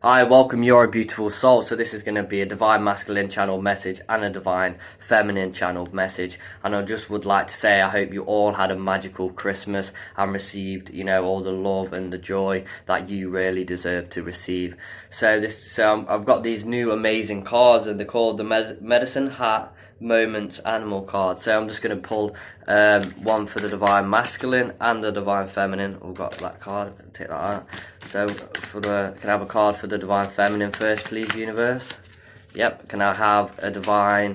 I welcome your beautiful soul. So this is going to be a divine masculine channel message and a divine feminine channel message. And I just would like to say I hope you all had a magical Christmas and received, all the love and the joy that you really deserve to receive. So I've got these new amazing cards, and they're called the Medicine Hat Moments Animal card. So I'm just going to pull one for the divine masculine and the divine feminine. We've got that card. Take that out. So can I have a card for the divine feminine first, please, universe? Yep. Can I have a divine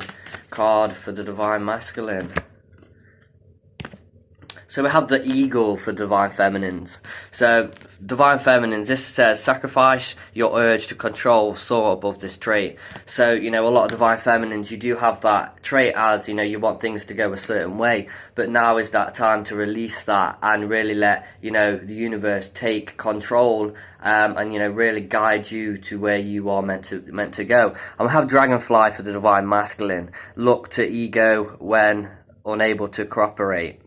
card for the divine masculine? So we have the eagle for divine feminines. So divine feminines, this says sacrifice your urge to control, soar above this trait. So, a lot of divine feminines, you do have that trait as, you want things to go a certain way. But now is that time to release that and really let, the universe take control and, really guide you to where you are meant to go. And we have dragonfly for the divine masculine. Look to ego when unable to cooperate.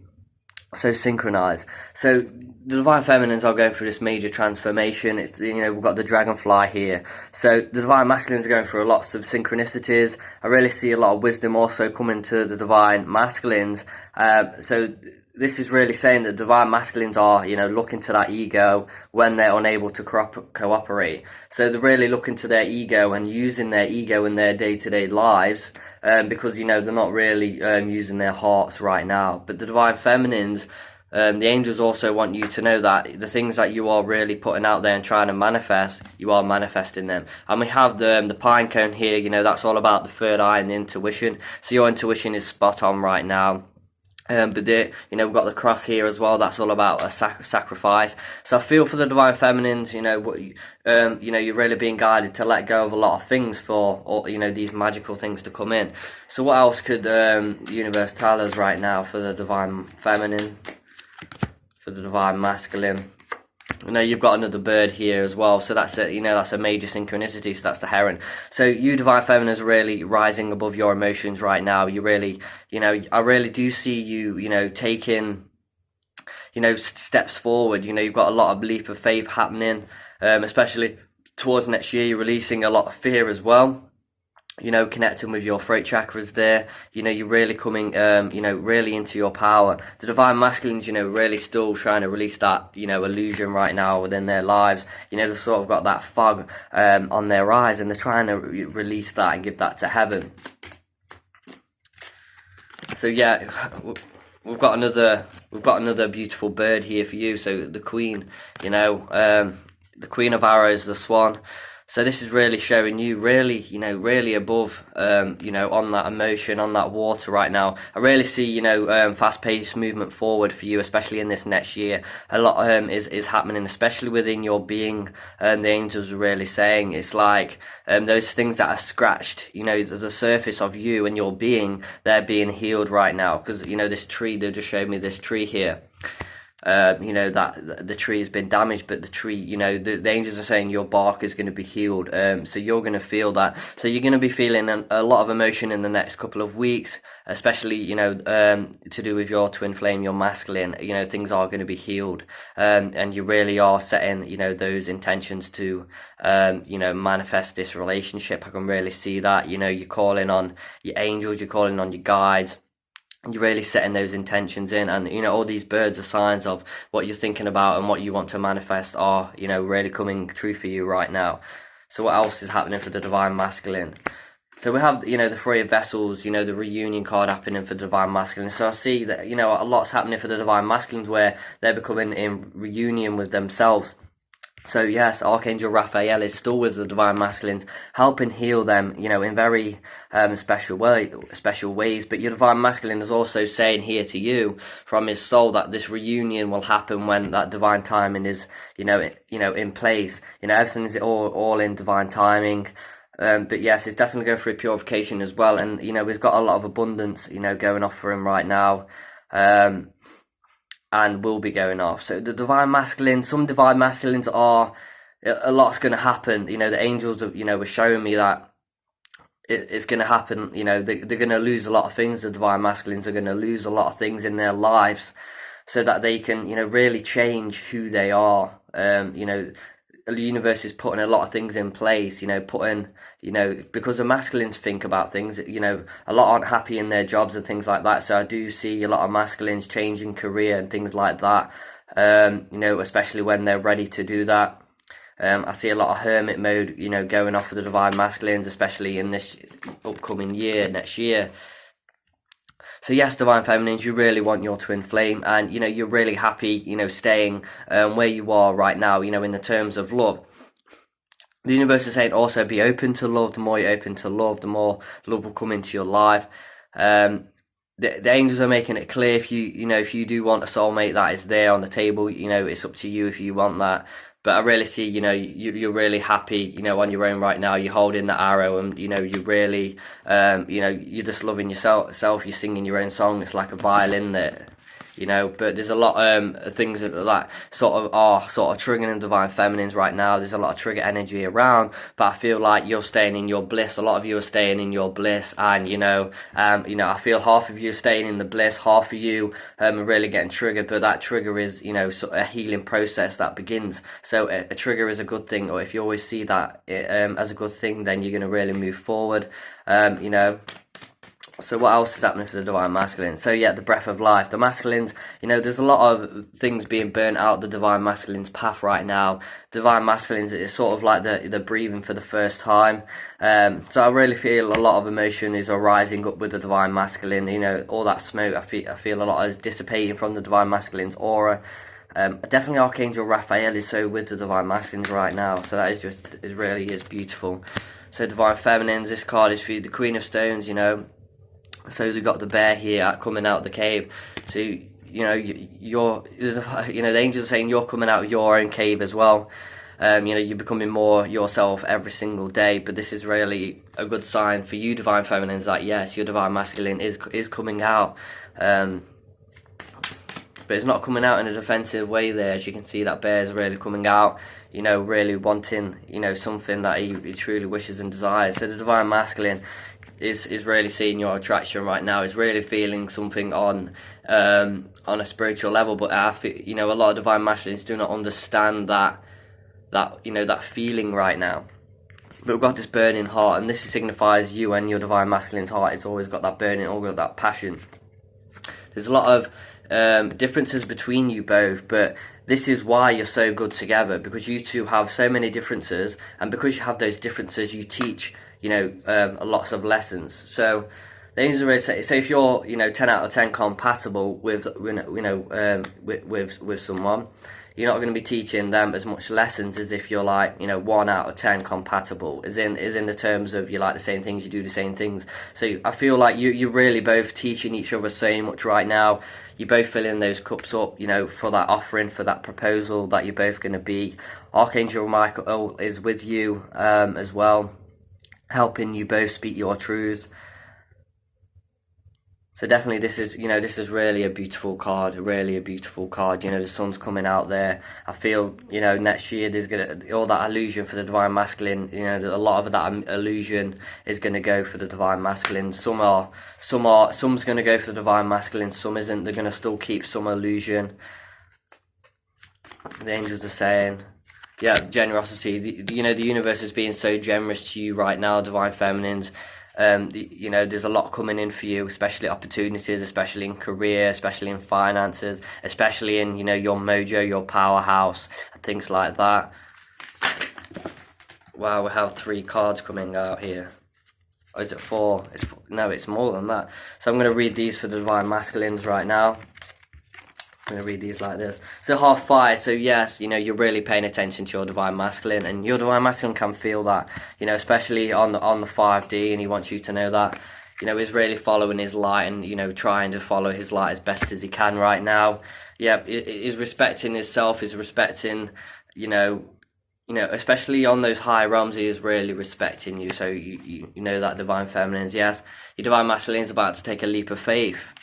So synchronize. So the divine feminines are going through this major transformation. It's we've got the dragonfly here. So the divine masculines are going through lots of synchronicities. I really see a lot of wisdom also coming to the divine masculines. So this is really saying that divine masculines are, looking to that ego when they're unable to cooperate. So they're really looking to their ego and using their ego in their day-to-day lives, because, they're not really using their hearts right now. But the divine feminines, the angels also want you to know that the things that you are really putting out there and trying to manifest, you are manifesting them. And we have the pine cone here, that's all about the third eye and the intuition. So your intuition is spot on right now. But we've got the cross here as well. That's all about a sacrifice. So I feel for the divine feminines, you're really being guided to let go of a lot of things for, these magical things to come in. So what else could the universe tell us right now for the divine feminine, for the divine masculine? You've got another bird here as well, so that's that's a major synchronicity. So that's the heron. So you divine feminines are really rising above your emotions right now. You really, I really do see you, taking, steps forward. You've got a lot of leap of faith happening, especially towards next year. You're releasing a lot of fear as well. Connecting with your throat chakras there, you're really coming, really into your power. The divine masculines, really still trying to release that, illusion right now within their lives. They've sort of got that fog, on their eyes, and they're trying to release that and give that to heaven. So yeah, we've got another beautiful bird here for you. So the queen, the queen of arrows, the swan. So this is really showing you really, really above, on that emotion, on that water right now. I really see, fast-paced movement forward for you, especially in this next year. A lot is happening, especially within your being. The angels are really saying it's like those things that are scratched, the surface of you and your being, they're being healed right now. Because, this tree, they just showed me this tree here. That the tree has been damaged, but the tree, the angels are saying your bark is going to be healed. So you're going to feel that. So you're going to be feeling a lot of emotion in the next couple of weeks, especially, to do with your twin flame, your masculine. Things are going to be healed. And you really are setting, those intentions to, manifest this relationship. I can really see that. You're calling on your angels, you're calling on your guides. You're really setting those intentions in, and all these birds are signs of what you're thinking about and what you want to manifest are really coming true for you right now. So what else is happening for the divine masculine? So we have the Three of Vessels, the reunion card happening for the divine masculine. So I see that a lot's happening for the divine masculines where they're becoming in reunion with themselves. So yes, Archangel Raphael is still with the divine masculines, helping heal them, in very special ways. But your divine masculine is also saying here to you from his soul that this reunion will happen when that divine timing is, in place. Everything is all in divine timing. But yes, it's definitely going through purification as well, and he's got a lot of abundance, going off for him right now. And will be going off. So the divine masculine, some divine masculines are, a lot's going to happen. The angels, were showing me that it's going to happen. They're going to lose a lot of things. The divine masculines are going to lose a lot of things in their lives so that they can, really change who they are. the universe is putting a lot of things in place, because the masculines think about things, a lot aren't happy in their jobs and things like that. So I do see a lot of masculines changing career and things like that, especially when they're ready to do that. I see a lot of hermit mode, going off for the divine masculines, especially in this upcoming year, next year. So yes, divine feminines, you really want your twin flame, and you're really happy, staying where you are right now, in the terms of love. The universe is saying also be open to love. The more you're open to love, the more love will come into your life. The angels are making it clear, if you do want a soulmate, that is there on the table. It's up to you if you want that. But I really see, you're really happy, on your own right now. You're holding the arrow, and you're really, you're just loving yourself. You're singing your own song. It's like a violin there. But there's a lot of things that sort of triggering the divine feminines right now. There's a lot of trigger energy around, but I feel like you're staying in your bliss. A lot of you are staying in your bliss, and I feel half of you are staying in the bliss, half of you are really getting triggered. But that trigger is sort of a healing process that begins. So a trigger is a good thing, or if you always see that as a good thing, then you're going to really move forward. So what else is happening for the divine masculine? So yeah, the breath of life. The masculines, there's a lot of things being burnt out the divine masculine's path right now. Divine masculines is sort of like they're breathing for the first time. So I really feel a lot of emotion is arising up with the divine masculine. All that smoke, I feel a lot is dissipating from the divine masculine's aura. Definitely Archangel Raphael is so with the divine masculines right now. So that is really beautiful. So divine feminines, this card is for you, the Queen of Stones, So we've got the bear here coming out of the cave. So you're the angels are saying you're coming out of your own cave as well. You're becoming more yourself every single day. But this is really a good sign for you, divine feminines, that yes, your divine masculine is coming out. But it's not coming out in a defensive way there. As you can see, that bear is really coming out, really wanting, something that he truly wishes and desires. So the divine masculine is really seeing your attraction right now, is really feeling something on a spiritual level. But I feel, a lot of divine masculines do not understand that feeling right now. But we've got this burning heart, and this signifies you and your divine masculine's heart. It's always got that burning, always got that passion. There's a lot of differences between you both, but this is why you're so good together, because you two have so many differences, and because you have those differences, you teach lots of lessons. So the angels are really saying, so if you're 10 out of 10 compatible with with someone, you're not going to be teaching them as much lessons as if you're 1 out of 10 compatible, is in the terms of you like the same things, you do the same things. So I feel like you're really both teaching each other so much right now. You're both filling those cups up, for that offering, for that proposal that you're both going to be. Archangel Michael is with you as well, helping you both speak your truth. So definitely this is really a beautiful card, the sun's coming out there. I feel, next year there's all that illusion for the divine masculine, a lot of that illusion is gonna go for the divine masculine. Some's gonna go for the divine masculine, some isn't. They're gonna still keep some illusion. The angels are saying, yeah, generosity. The universe is being so generous to you right now, divine feminines. There's a lot coming in for you, especially opportunities, especially in career, especially in finances, especially in your mojo, your powerhouse, and things like that. Wow, we have 3 cards coming out here. Or is it 4? No, it's more than that. So I'm going to read these for the divine masculines right now. I'm going to read these like this. So half fire. So yes, you're really paying attention to your divine masculine, and your divine masculine can feel that, especially on the 5D, and he wants you to know that, he's really following his light, and trying to follow his light as best as he can right now. Yeah, he's respecting himself. He's respecting, especially on those high realms, he is really respecting you. So you know that divine feminines. Yes, your divine masculine is about to take a leap of faith.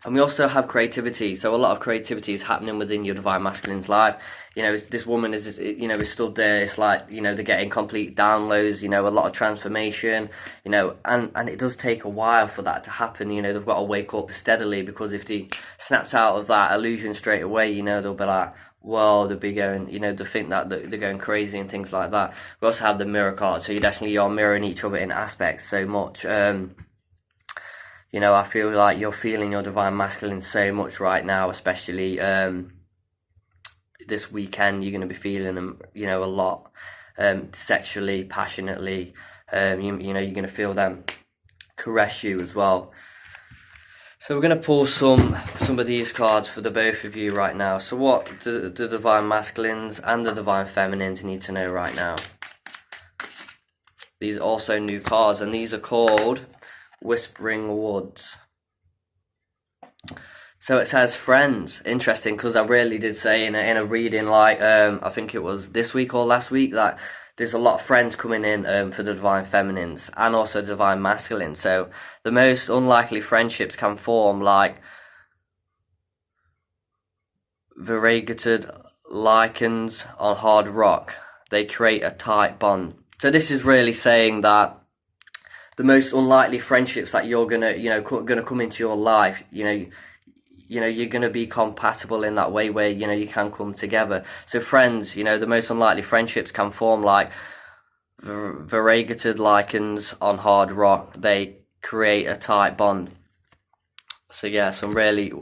And we also have creativity, so a lot of creativity is happening within your divine masculine's life. This woman is stood there. It's like, they're getting complete downloads, a lot of transformation, and it does take a while for that to happen. They've got to wake up steadily, because if they snapped out of that illusion straight away, they'll be like, world would be going, they think that they're going crazy and things like that. We also have the mirror card, so you definitely are mirroring each other in aspects so much. I feel like you're feeling your divine masculine so much right now, especially this weekend. You're going to be feeling them, a lot, sexually, passionately. You're going to feel them caress you as well. So we're going to pull some of these cards for the both of you right now. So what do the divine masculines and the divine feminines need to know right now? These are also new cards, and these are called Whispering Woods. So it says friends. Interesting, because I really did say in a reading, like I think it was this week or last week, that there's a lot of friends coming in for the divine feminines and also divine masculine. So the most unlikely friendships can form like variegated lichens on hard rock. They create a tight bond. So this is really saying that the most unlikely friendships that you're gonna come into your life, you're gonna be compatible in that way where you can come together. So friends, the most unlikely friendships can form like variegated lichens on hard rock. They create a tight bond. So yeah, some really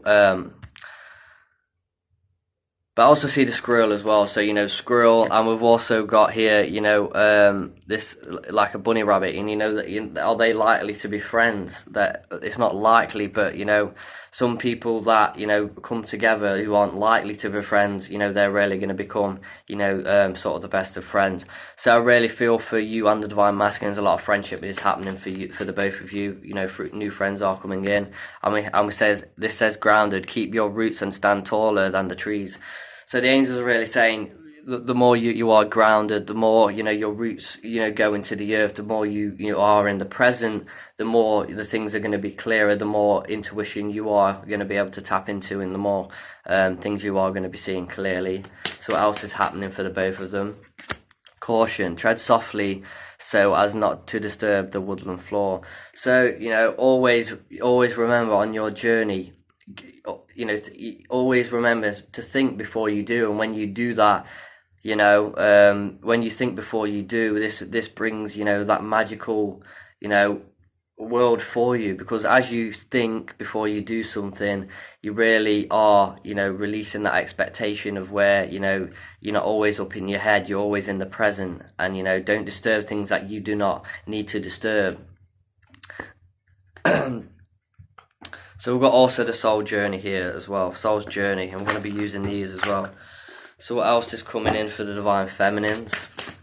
but I also see the squirrel as well. So, squirrel, and we've also got here, this like a bunny rabbit, and are they likely to be friends? That it's not likely, but some people that come together who aren't likely to be friends, they're really going to become, sort of the best of friends. So I really feel for you and the divine masculines, a lot of friendship is happening for you, for the both of you. New friends are coming in, and this says grounded, keep your roots and stand taller than the trees. So the angels are really saying the more you are grounded, the more your roots go into the earth, the more you are in the present, the more the things are going to be clearer, the more intuition you are going to be able to tap into, and the more things you are going to be seeing clearly. So what else is happening for the both of them? Caution, tread softly so as not to disturb the woodland floor. So always remember on your journey, always remember to think before you do, and when you do that, when you think before you do, this brings that magical world for you, because as you think before you do something, you really are releasing that expectation of where you're not always up in your head, you're always in the present, and don't disturb things that you do not need to disturb. So we've got also the soul journey here as well, soul's journey. I'm going to be using these as well. So what else is coming in for the divine feminines?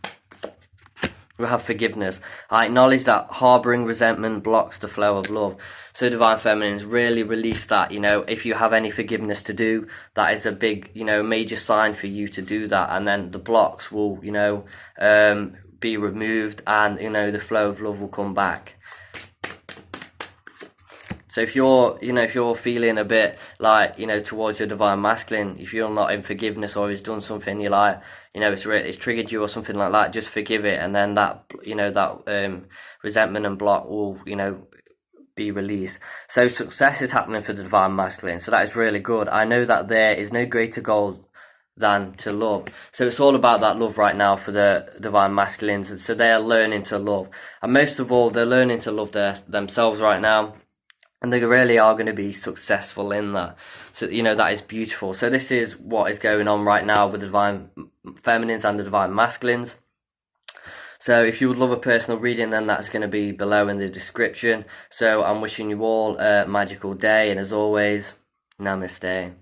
We have forgiveness. I acknowledge that harboring resentment blocks the flow of love. So divine feminines, really release that. If you have any forgiveness to do, that is a big, major sign for you to do that. And then the blocks will, be removed, and, the flow of love will come back. So if you're feeling a bit like, towards your divine masculine, if you're not in forgiveness or he's done something you like, it's triggered you or something like that, just forgive it, and then that, resentment and block will, be released. So success is happening for the divine masculine. So that is really good. I know that there is no greater goal than to love. So it's all about that love right now for the divine masculines. And so they are learning to love. And most of all, they're learning to love themselves right now. And they really are going to be successful in that. So, that is beautiful. So this is what is going on right now with the divine feminines and the divine masculines. So if you would love a personal reading, then that's going to be below in the description. So I'm wishing you all a magical day. And as always, namaste.